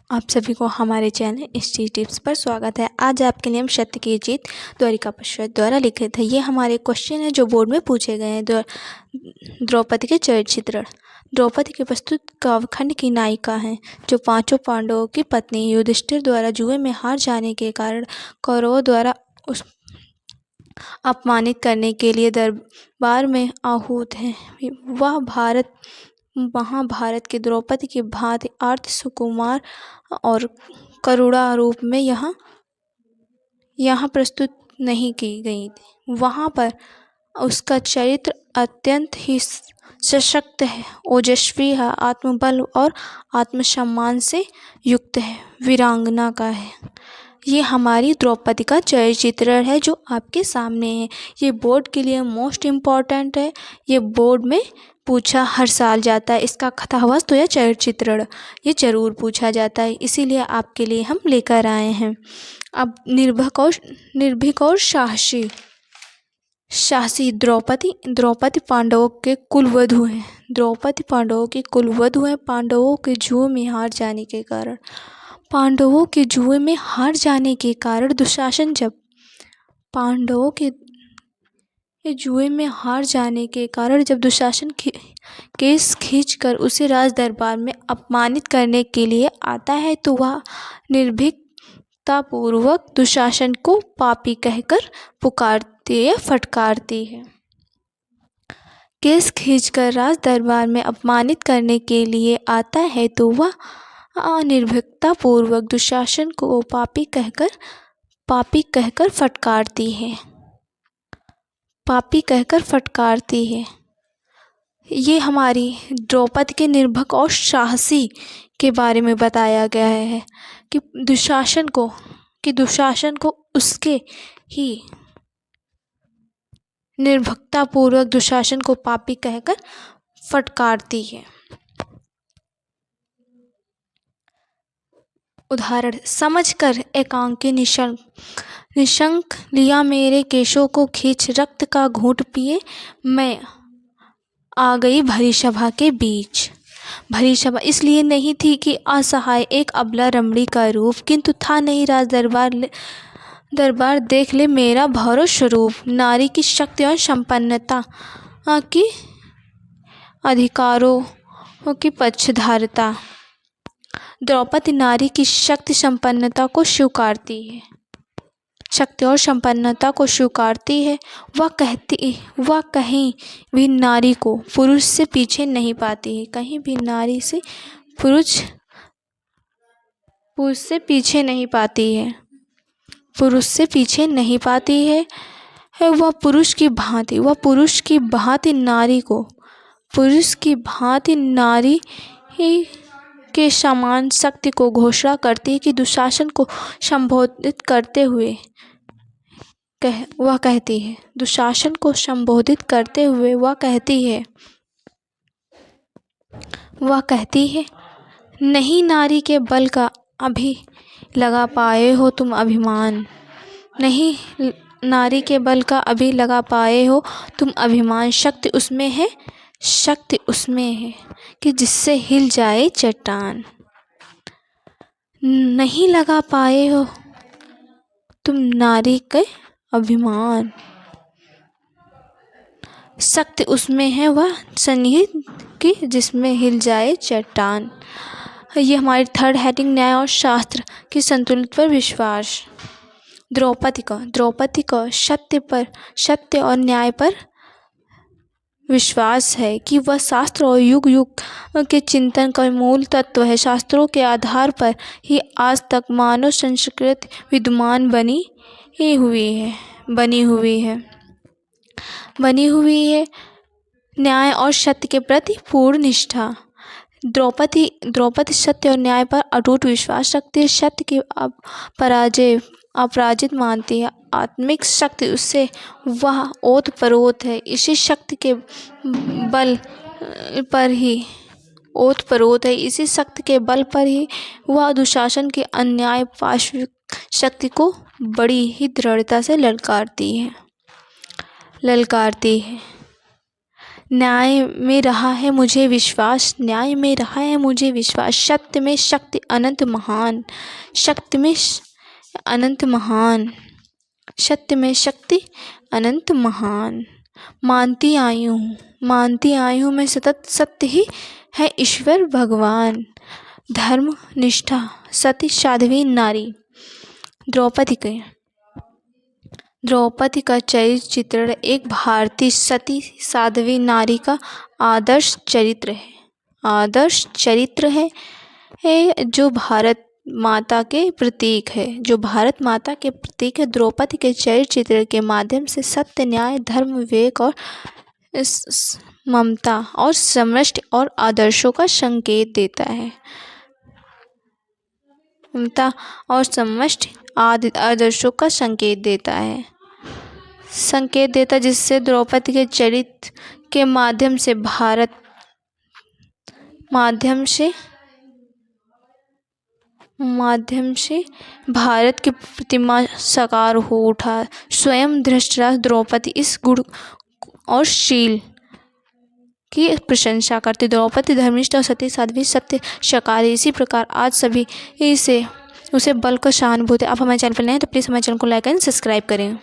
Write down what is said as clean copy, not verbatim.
आप सभी को हमारे चैनल हिस्ट्री टिप्स पर स्वागत है। आज आपके लिए हम सत्य की जीत द्वारिका पश्चात द्वारा लिखे थे। ये हमारे क्वेश्चन है जो बोर्ड में पूछे गए हैं। द्रौपदी के चरित्र चित्रण। द्रौपदी के प्रस्तुत काव्यखंड की नायिका हैं जो पांचों पांडवों की पत्नी युधिष्ठिर द्वारा जुए में हार जाने के कारण कौरवों द्वारा उस अपमानित करने के लिए दरबार में आहूत हैं। वह महाभारत की द्रौपदी की भांति आर्त सुकुमार और करुणा रूप में यहाँ प्रस्तुत नहीं की गई थी। वहाँ पर उसका चरित्र अत्यंत ही सशक्त है, ओजस्वी है, आत्मबल और आत्मसम्मान से युक्त है, वीरांगना का है। ये हमारी द्रौपदी का चरित्र है जो आपके सामने है। ये बोर्ड के लिए मोस्ट इम्पॉर्टेंट है। ये बोर्ड में पूछा हर साल जाता है। इसका कथावस्तु या चरित्र ये जरूर पूछा जाता है, इसीलिए आपके लिए हम लेकर आए हैं। अब निर्भीक और साहसी द्रौपदी पांडवों के कुलवधु हैं। द्रौपदी पांडवों की कुलवधु है। पांडवों के जुए में हार जाने के कारण दुशासन जब पांडवों के जुए में हार जाने के कारण जब दुशासन केस खींचकर उसे राज दरबार में अपमानित करने के लिए आता है तो वह निर्भीकतापूर्वक दुशासन को पापी कहकर पुकारती या फटकारती है। केस खींचकर राज दरबार में अपमानित करने के लिए आता है तो वह निर्भीकतापूर्वक दुशासन को पापी कहकर फटकारती है। ये हमारी द्रौपदी के निर्भीक और साहसी के बारे में बताया गया है कि दुशासन को उसके ही निर्भीकतापूर्वक दुशासन को पापी कहकर फटकारती है। उदाहरण समझकर एकांकी निशंक लिया मेरे केशों को खींच, रक्त का घूंट पिए मैं आ गई भरी सभा के बीच। भरी सभा इसलिए नहीं थी कि असहाय एक अबला रमणी का रूप, किंतु था नहीं राज दरबार देख ले मेरा भौरव स्वरूप। नारी की शक्ति और संपन्नता की अधिकारों की पक्षधारता। द्रौपदी नारी की शक्ति और संपन्नता को स्वीकारती है। वह कहीं भी नारी को पुरुष से पीछे नहीं पाती है। कहीं भी नारी से पुरुष से पीछे नहीं पाती है। वह पुरुष की भांति नारी के समान शक्ति को घोषणा करती है कि दुशासन को संबोधित करते हुए वह कहती है नहीं नारी के बल का अभी लगा पाए हो तुम अभिमान। नहीं नारी के बल का अभी लगा पाए हो तुम अभिमान। शक्ति उसमें है कि जिससे हिल जाए चट्टान। नहीं लगा पाए हो तुम नारी के अभिमान। शक्ति उसमें है वह सन्निहित कि जिसमें हिल जाए चट्टान। ये हमारी थर्ड हेडिंग न्याय और शास्त्र की संतुलित पर विश्वास। द्रौपदी का सत्य और न्याय पर विश्वास है कि वह शास्त्र और युग के चिंतन का मूल तत्व है। शास्त्रों के आधार पर ही आज तक मानव संस्कृति विद्यमान बनी हुई है। न्याय और सत्य के प्रति पूर्ण निष्ठा। द्रौपदी सत्य और न्याय पर अटूट विश्वास रखती है। सत्य की अपराजित मानती है। आत्मिक शक्ति उससे वह ओतप्रोत है। इसी शक्ति के बल पर ही वह दुशासन की अन्याय पाशविक शक्ति को बड़ी ही दृढ़ता से ललकारती है। न्याय में रहा है मुझे विश्वास, न्याय में रहा है मुझे विश्वास। सत्य में शक्ति अनंत महान, शक्ति में अनंत महान, सत्य में शक्ति अनंत महान। मानती आई हूँ मैं सतत, सत्य ही है ईश्वर भगवान। धर्म निष्ठा सती साध्वी नारी। द्रौपदी का चरित्र चित्रण एक भारतीय सती साध्वी नारी का आदर्श चरित्र है, आदर्श चरित्र है जो भारत माता के प्रतीक है, जो भारत माता के प्रतीक है। द्रौपदी के चरित्र चित्र के माध्यम से सत्य, न्याय, धर्म, विवेक और ममता और समष्टि और आदर्शों का संकेत देता है, ममता और समष्टि आदर्शों का संकेत देता है, जिससे द्रौपदी के चरित्र के माध्यम से भारत की प्रतिमा साकार हो उठा। स्वयं धृतराष्ट्र द्रौपदी इस गुण और शील की प्रशंसा करते। द्रौपदी धर्मिष्ठ और सती साध्वी, सत्य शाकाहारी। इसी प्रकार आज सभी इसे उसे बल का सहानुभूति। आप हमारे चैनल पर नए हैं तो प्लीज़ हमारे चैनल को लाइक एंड सब्सक्राइब करें।